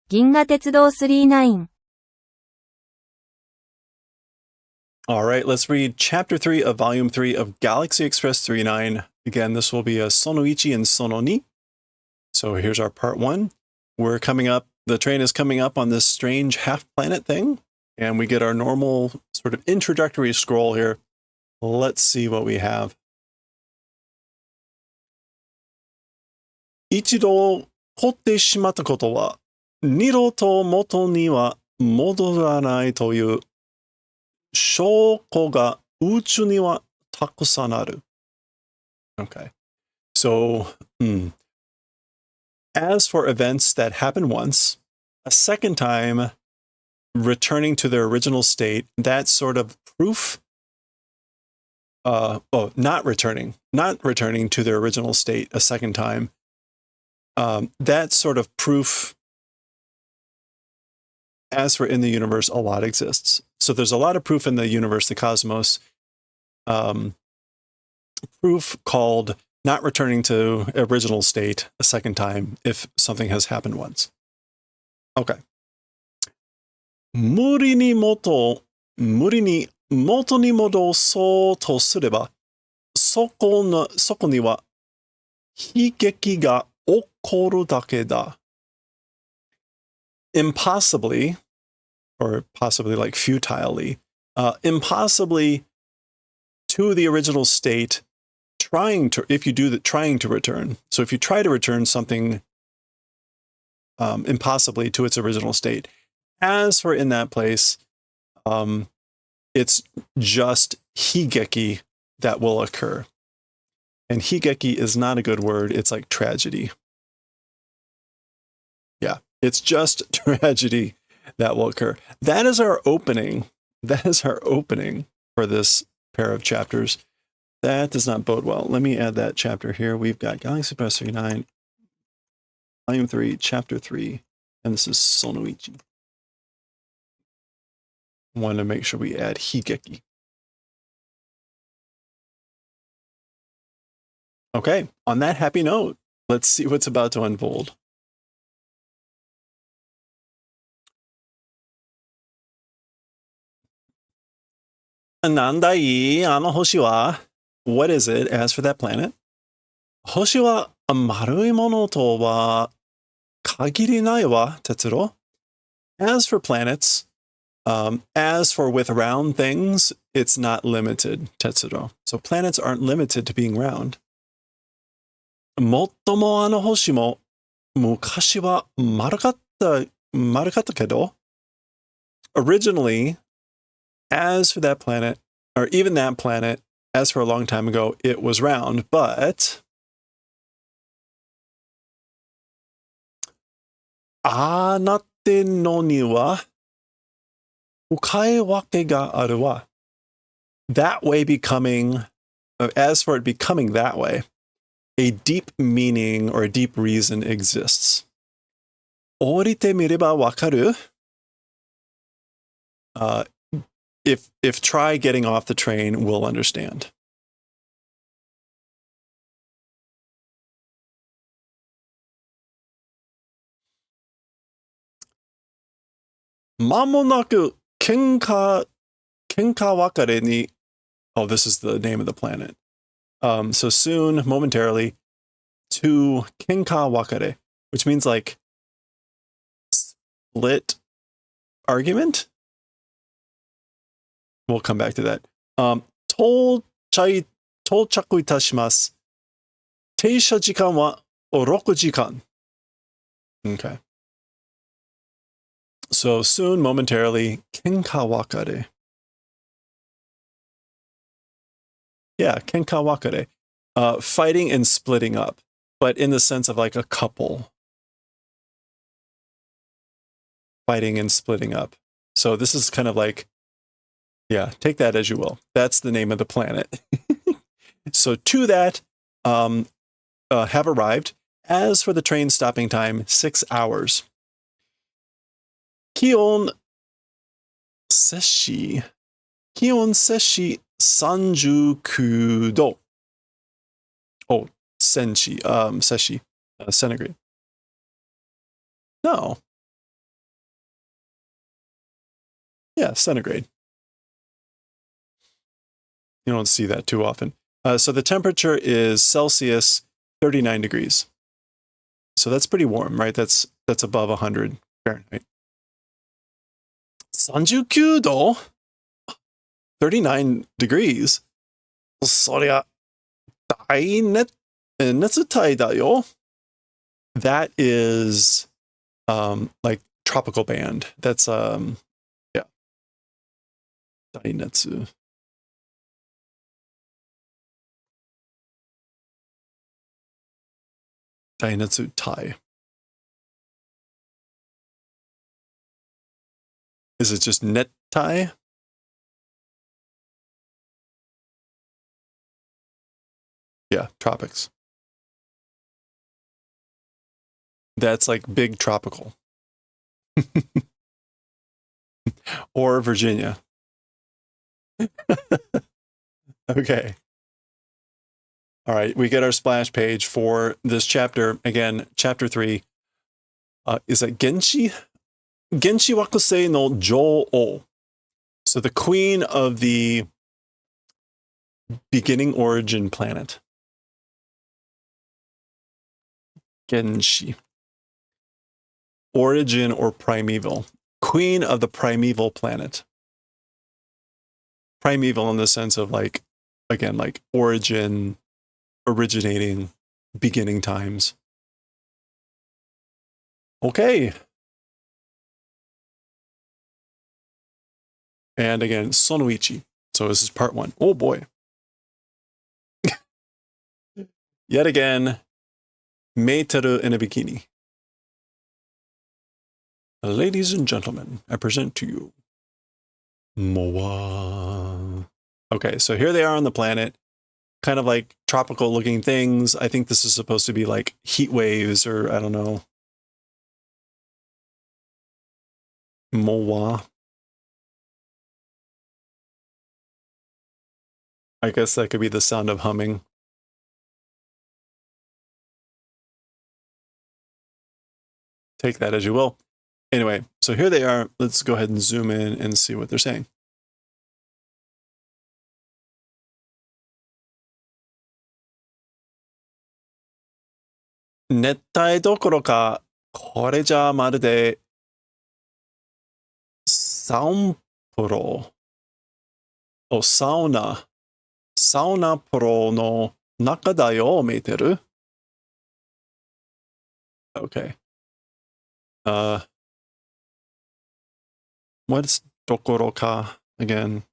銀河鉄道39。All right, let's read Chapter 3 of Volume 3 of Galaxy Express 39. Again, this will be a sono ichi and sono ni. So here's our part 1. We're coming up, the train is coming up on this strange half-planet thing, and we get our normal sort of introductory scroll here. Let's see what we have. 一度掘ってしまったことは、二度と元には戻らないという証拠が宇宙にはたくさんある。Okay. So, as for events that happen once, a second time returning to their original state, that sort of proof, not returning to their original state a second time, that sort of proof, as for in the universe, a lot exists. So there's a lot of proof in the universe, the cosmos, proof called not returning to original state a second time if something has happened once. Okay. 無理に元に戻そうとすれば、そこには悲劇が起こるだけだ。Impossibly, or possibly like futilely, impossibly to the original state, trying to return. So if you try to return something impossibly to its original state, as for in that place, it's just higeki that will occur. And higeki is not a good word. It's like tragedy. Yeah, it's just tragedy that will occur. That is our opening. That is our opening for this pair of chapters. That does not bode well. Let me add that chapter here. We've got Galaxy Express 39, Volume 3, Chapter 3, and this is Sono Ichi. Want to make sure we add higeki. Okay, on that happy note, let's see what's about to unfold. Nandai, ano hoshi wa? What is it as for that planet? Hoshi wa marui mono to wa kagiri nai wa, Tetsuro. As for planets, as for with round things, it's not limited, Tetsuro. So planets aren't limited to being round. Mottomo ano hoshi mo mukashi wa marukatta kedo. Originally, as for that planet, or even that planet, as for a long time ago, it was round, but anate no ni wa ukae wake ga aru wa. That way becoming, as for it becoming that way, a deep meaning or a deep reason exists. Orite mireba wakaru. If try getting off the train, will understand. Mamonaku kenka wakare ni. Oh, this is the name of the planet. So soon, momentarily, to kenka wakare, which means like split argument. We'll come back to that. 到着いたします。停車時間は6時間. Okay. So soon, momentarily, kenka wakare. Yeah, kenka wakare. Fighting and splitting up, but in the sense of like a couple. Fighting and splitting up. So this is kind of like, yeah, take that as you will. That's the name of the planet. So to that, have arrived. As for the train stopping time, 6 hours. Kion seshi 39 do. Oh, seshi, centigrade. No. Yeah, centigrade. You don't see that too often. So the temperature is Celsius 39 degrees. So that's pretty warm, right? That's above 100 Fahrenheit. 39度 39 degrees? そりゃ大熱帯だよ. That is like tropical band. That's yeah. 大熱. Dainetsu Tai. Is it just net tai? Yeah, tropics. That's like big tropical. Or Virginia. Okay. All right, we get our splash page for this chapter. Again, chapter 3. Is that Genshi? Genshi Wakusei no Jou. So the queen of the beginning origin planet. Genshi. Origin or primeval. Queen of the primeval planet. Primeval in the sense of like, again, like origin, originating, beginning times. Okay. And again, sono ichi. So this is part 1. Oh boy. Yet again, meiteru in a bikini. Ladies and gentlemen, I present to you Moa. Okay, so here they are on the planet. Kind of like tropical looking things. I think this is supposed to be like heat waves or I don't know. Moa. I guess that could be the sound of humming. Take that as you will. Anyway, so here they are. Let's go ahead and zoom in and see what they're saying. Nettai どころか、これじゃまるでサウンプロ、サウナプロの中だよ、見てる? Okay. What's どころか again?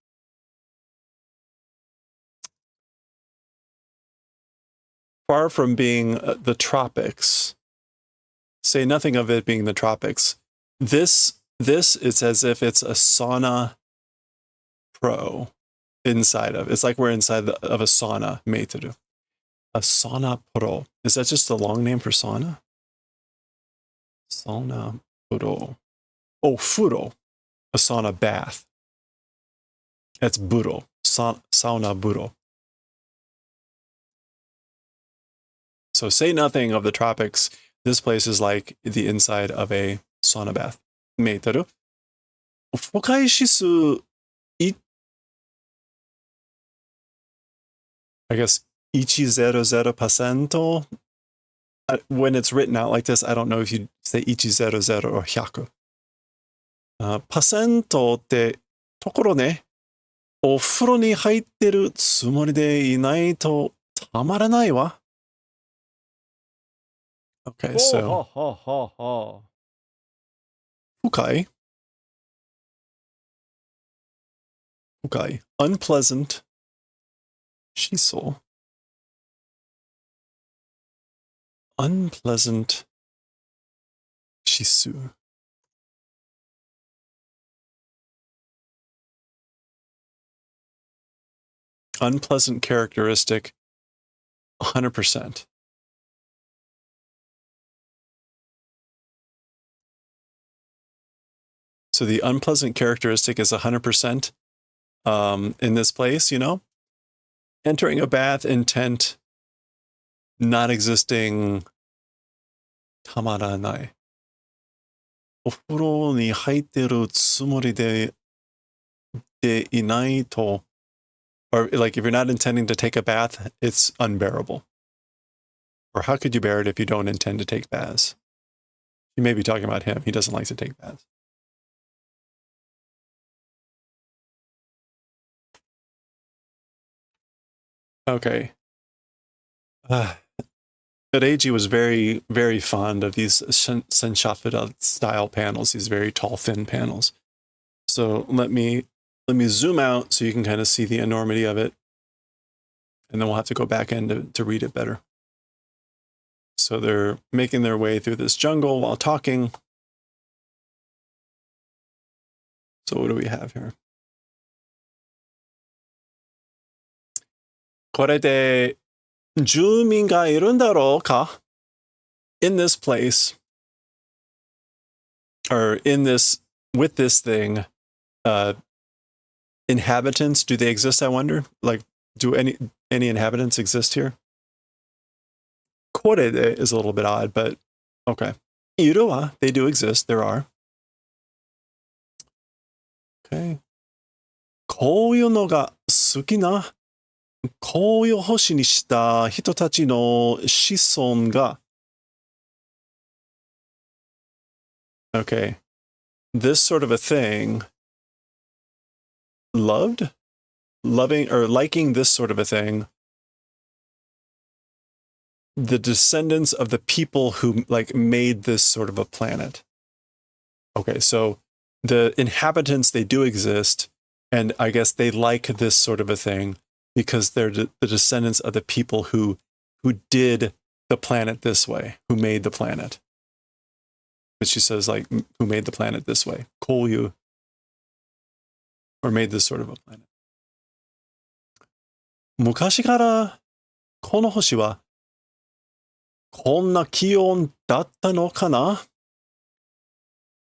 Far from being the tropics. Say nothing of it being the tropics. This it's as if it's a sauna pro inside of. It's like we're inside of a sauna, meiteru. A sauna pro. Is that just a long name for sauna? Sauna pro. Oh, furo. A sauna bath. That's buro. Sauna buro. So say nothing of the tropics. This place is like the inside of a sauna bath. Meiteru. 不快指数 I guess 100%. When it's written out like this, I don't know if you say 100 or 100. パセントってところね、お風呂に入ってるつもりでいないとたまらないわ。Okay, so 深い unpleasant しそう unpleasant しそう unpleasant characteristic 100%. So the unpleasant characteristic is 100% in this place, you know? Entering a bath intent not existing たまらない。お風呂に入ってるつもりでていないと, or like if you're not intending to take a bath, it's unbearable. Or how could you bear it if you don't intend to take baths? You may be talking about him. He doesn't like to take baths. Okay. But Eiji was very, very fond of these senshafura style panels, these very tall, thin panels. So let me zoom out so you can kind of see the enormity of it. And then we'll have to go back in to read it better. So they're making their way through this jungle while talking. So what do we have here? これで住民がいるんだろうか? In this place, or in this, with this thing, inhabitants, do they exist, I wonder? Like, do any inhabitants exist here? これで is a little bit odd, but okay. いるわ, they do exist, there are. Okay. こういうのが好きな、こういう星にした人たちの子孫が Okay. This sort of a thing, loving or liking this sort of a thing, the descendants of the people who like made this sort of a planet. Okay, so the inhabitants, they do exist, and I guess they like this sort of a thing because they're the descendants of the people who did the planet this way, who made the planet. But she says, like, who made the planet this way? Koyu. Or made this sort of a planet. 昔からこの星はこんな気温だったのかな?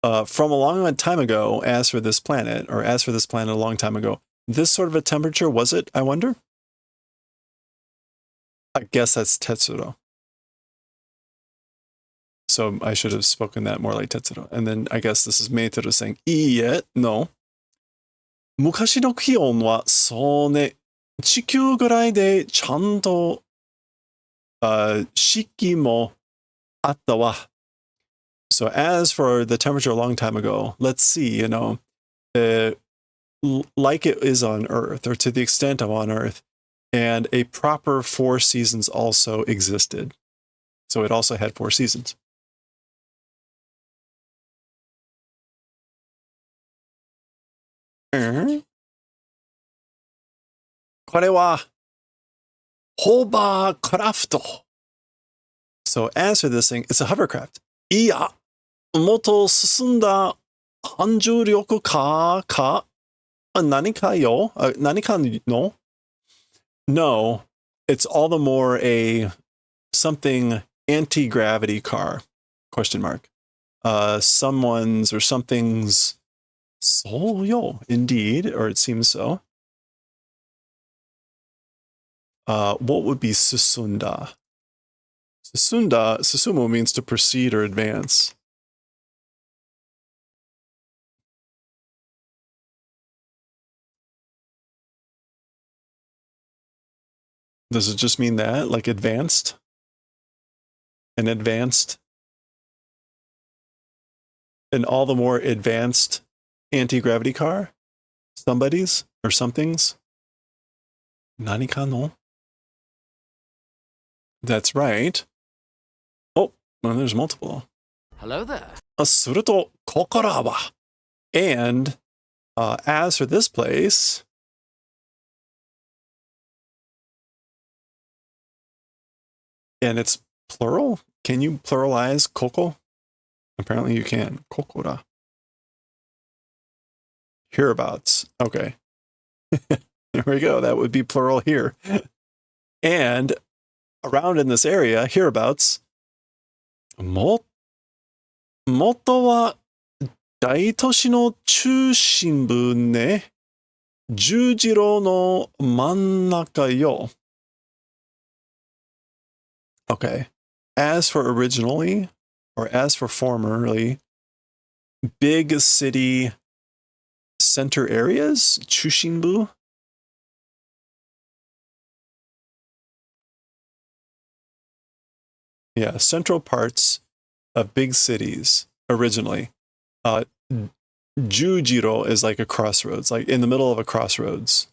From a long time ago, as for this planet a long time ago, this sort of a temperature, was it, I wonder? I guess that's Tetsuro. So I should have spoken that more like Tetsuro. And then I guess this is Meitaro saying, いいえ, no. 昔の気温はそうね、地球ぐらいでちゃんと、四季もあったわ. So as for the temperature a long time ago, let's see, like it is on Earth, or to the extent of on Earth, and a proper 4 seasons also existed. So it also had 4 seasons. Mm-hmm. これはホバークラフト. So as for this thing, it's a hovercraft. いや、もっと進んだ反重力か何かよ? 何かの? No, it's all the more a something anti-gravity car, question mark. Someone's or something's so yo, indeed, or it seems so. What would be susunda? Susumu means to proceed or advance. Does it just mean that, like advanced? An advanced? An all the more advanced anti-gravity car? Somebody's or something's? Nanika no? That's right. Oh, well, there's multiple. Hello there. すると、ここからは. And as for this place, and it's plural. Can you pluralize koko? Apparently you can. Kokora. Hereabouts. Okay. There we go. That would be plural here. And around in this area, hereabouts, 元は大都市の中心部ね。十字路の真ん中よ. Okay. As for originally, or as for formerly, big city center areas, chushinbu. Yeah, central parts of big cities originally. Jujiro is like a crossroads, like in the middle of a crossroads.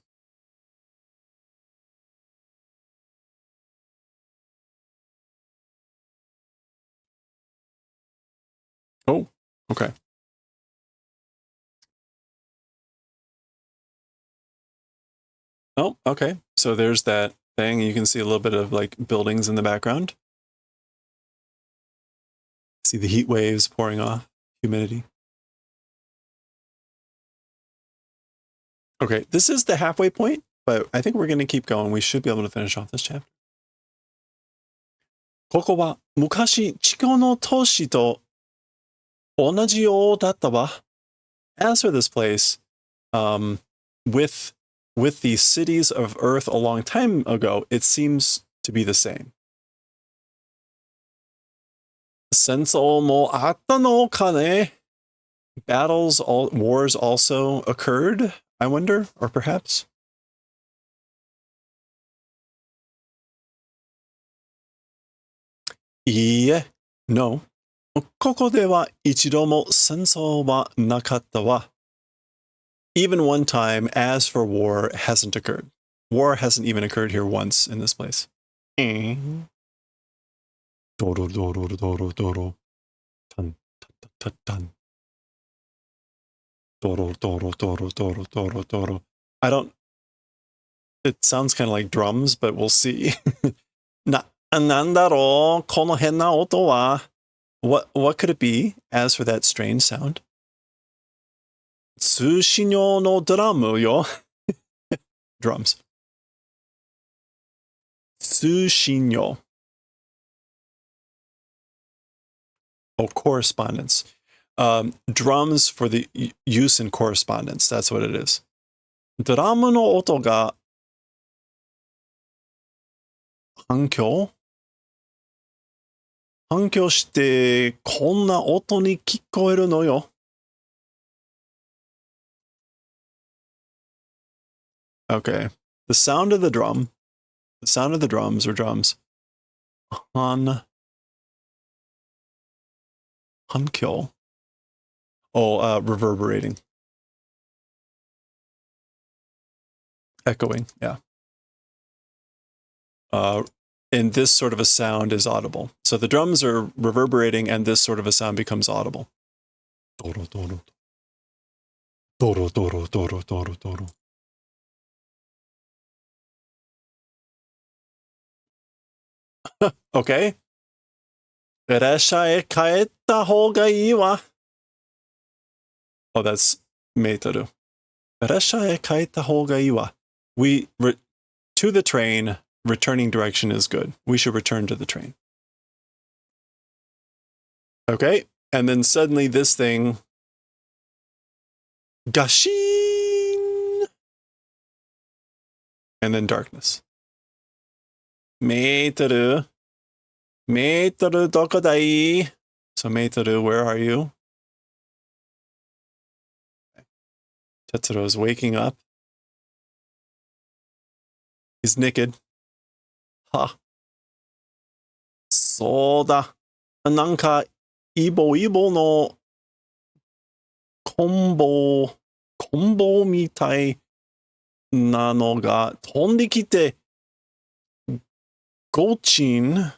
Oh, okay. Oh, okay. So there's that thing. You can see a little bit of like buildings in the background. See the heat waves pouring off, humidity. Okay, this is the halfway point, but I think we're going to keep going. We should be able to finish off this chapter. ここは昔地球の都市と同じようだったわ. As for this place, with the cities of Earth a long time ago, it seems to be the same. 戦争もあったのかね? Wars also occurred, I wonder, or perhaps? No. ここでは一度も戦争はなかったわ. Even one time, as for war, hasn't occurred. War hasn't even occurred here once in this place. Doro, doro, doro, doro. Tan, tan, tan, tan. Doro, doro, doro, doro, doro, doro. I don't... It sounds kind of like drums, but we'll see. Nandaro, kono henna oto wa. What could it be, as for that strange sound? Tsushinyo no dramu yo. Drums. Tsushinyo. Oh, correspondence. Drums for the use in correspondence. That's what it is. Dramu no oto ga hankyo? Hankyo shite konna oto ni kikoeru no yo. Okay. The sound of the drum. The sound of the drums or drums. Hankyo. Oh, reverberating. Echoing, yeah. And this sort of a sound is audible. So the drums are reverberating and this sort of a sound becomes audible. Doro, doro. Doro, doro, doro, doro, doro. Okay. 列車へ帰った方がいいわ. Oh, that's meitaru. 列車へ帰った方がいいわ. To the train, returning direction is good. We should return to the train. Okay, and then suddenly this thing... Gashin! And then darkness. Meitaru. Meitaru doko dai? So Meitaru, where are you? Tetsuro is waking up. He's naked. Ha. Soda. Nanka, ibo no kombo mitai na no ga tonde kite gochin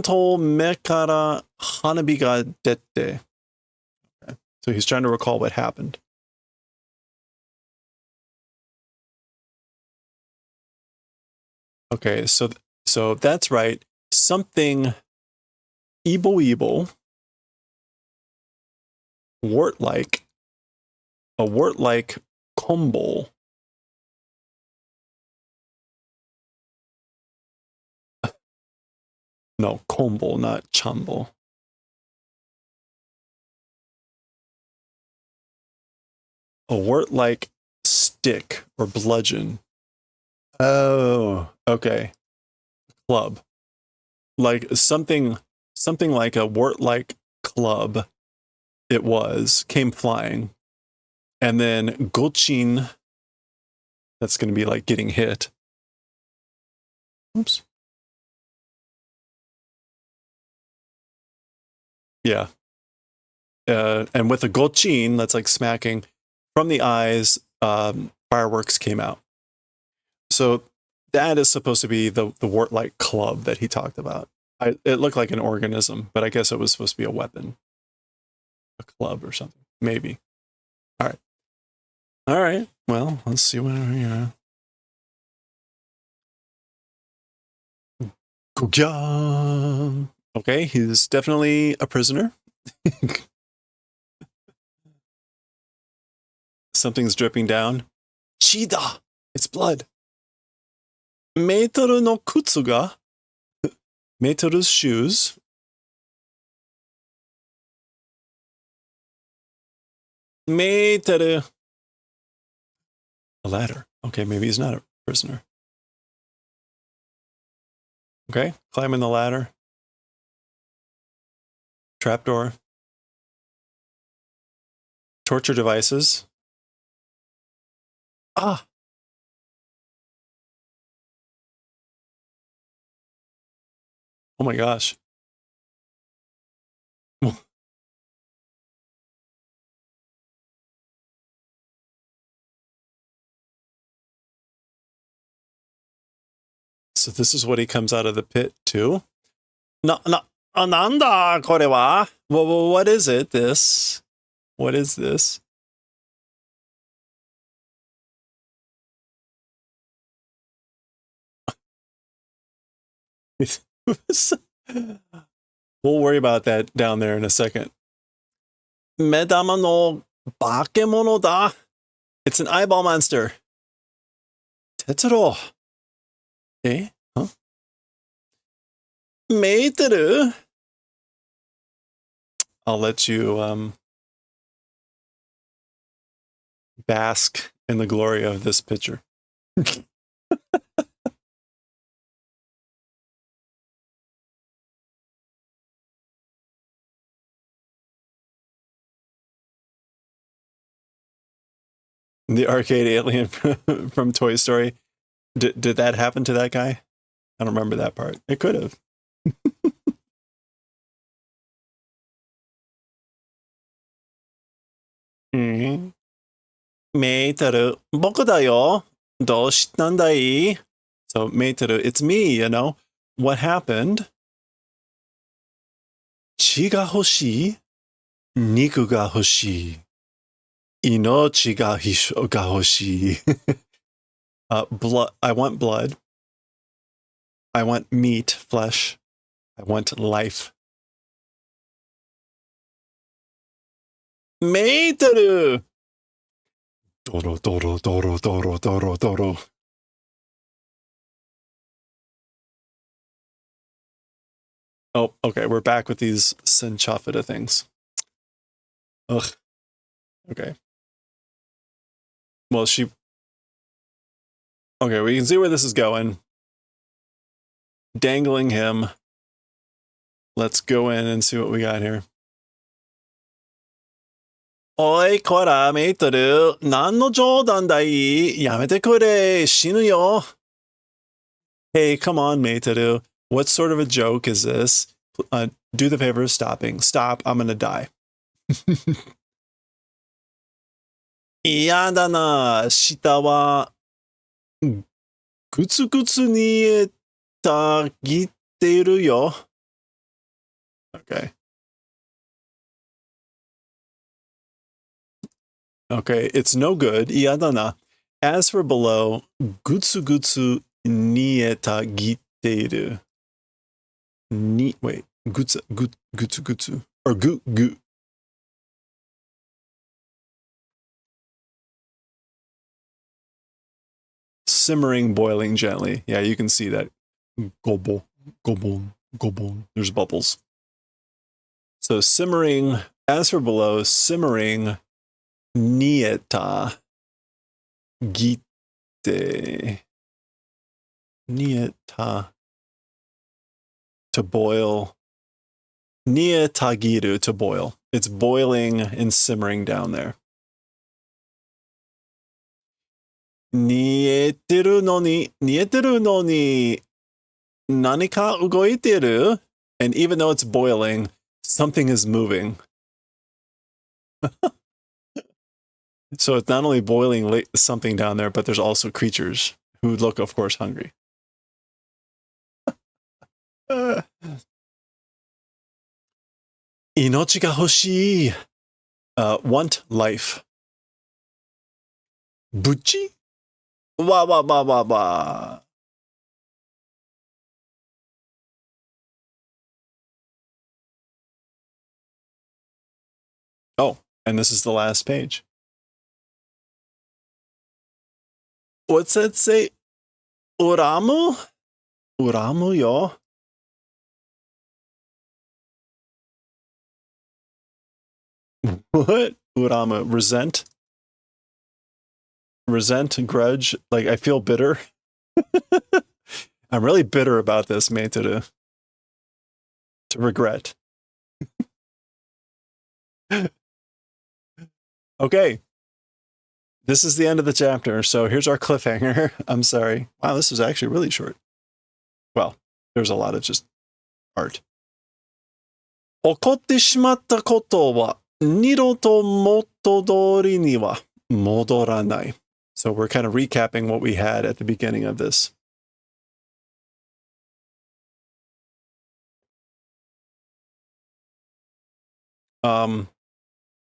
to me kara hanabi ga dette. Okay. So he's trying to recall what happened. Okay, so that's right. Something ibo, wart-like, a wart-like kombo. No, kombo, not chambo. A wart-like stick or bludgeon. Oh, okay. Club. Like something like a wart-like club. It came flying. And then gochin, that's going to be like getting hit. Oops. Yeah. And with the gochin, that's like smacking, from the eyes, fireworks came out. So that is supposed to be the wart-like club that he talked about. It looked like an organism, but I guess it was supposed to be a weapon. A club or something. Maybe. All right. All right. Well, let's see what here. Okay, he's definitely a prisoner. Something's dripping down. Chida! It's blood. Meitoru no kutsu ga. Meitoru's shoes. Meitoru. A ladder. Okay, maybe he's not a prisoner. Okay, climbing the ladder. Trapdoor. Torture devices. Ah! Oh my gosh. So this is what he comes out of the pit to. Nanda kore wa? What is it, this? What is this? We'll worry about that down there in a second. Medama no bakemono da. It's an eyeball monster. Tetsuro. Eh? Huh? Meiteru. I'll let you bask in the glory of this picture. The arcade alien from Toy Story. Did that happen to that guy? I don't remember that part. It could have. Mm-hmm. Meiteru, boku da yo. Dou shittan dai? So, Meiteru, it's me, you know. What happened? Chi ga hoshii? Niku ga hoshii. Inochi ga hoshii. Blood. I want blood. I want meat, flesh. I want life. Meiteru! Doro, doro, doro, doro, doro, doro. Oh, okay, we're back with these Senchafida things. Ugh. Okay. Well, okay, we can see where this is going. Dangling him. Let's go in and see what we got here. Oi, kora, Meitoru. Nan no jodan dai? Yamete kure. Shinu yo. Hey, come on, Meitoru. What sort of a joke is this? Do the favor of stopping. Stop, I'm gonna die. Iya da na. Shita wa gutsu gutsu ni etagiteru yo. Okay. Okay, it's no good. Iyadana. As for below, gutsu gutsu nieta giteru. Wait, gutsu gutsu. Or gu. Simmering, boiling gently. Yeah, you can see that. Gobo, gobon, gobon. There's bubbles. So simmering, as for below, simmering nieta gite. Nieta. To boil. Nietagiru, to boil. It's boiling and simmering down there. Nieteru no ni, nani ka ugoiteru? And even though it's boiling, something is moving. So it's not only boiling something down there, but there's also creatures who look, of course, hungry. Inochi ga hoshii. Want life. Buchi? Wa wa wa wa wa. Oh, and this is the last page. What's that say? Uramu? Uramu yo? What? Uramu. Resent? Resent, grudge? Like, I feel bitter. I'm really bitter about this, Meiteru. To regret. Okay. This is the end of the chapter, so here's our cliffhanger. I'm sorry. Wow, this is actually really short. Well, there's a lot of just art. 起こってしまったことは二度と元通りには戻らない. So we're kind of recapping what we had at the beginning of this.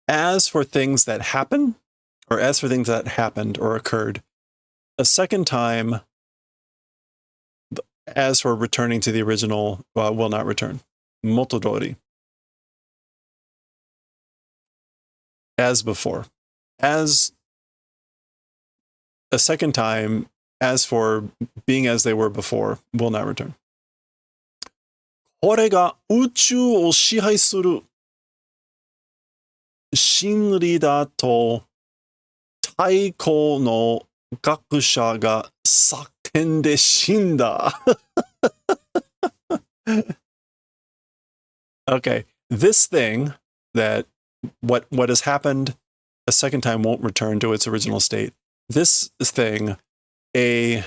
As for things that happen, or as for things that happened or occurred, a second time, as for returning to the original, will not return. Motodori. As before. As a second time, as for being as they were before, will not return. これが宇宙を支配する真理だと太古の学者が叫んで死んだ。Okay, this thing that what has happened a second time won't return to its original state. This thing, it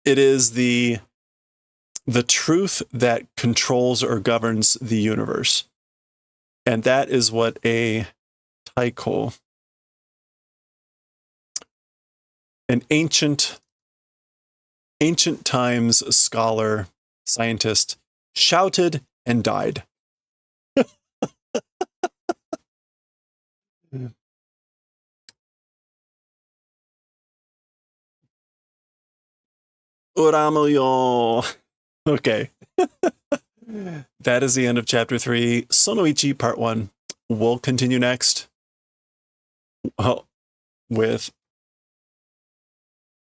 is the truth that controls or governs the universe. And that is what a taiko, an ancient times scholar, scientist, shouted and died. Uramu yo. Okay. That is the end of chapter 3, Sono Ichi part 1. We'll continue next with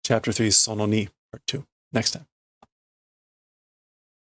chapter 3, Sono Ni part 2 next time.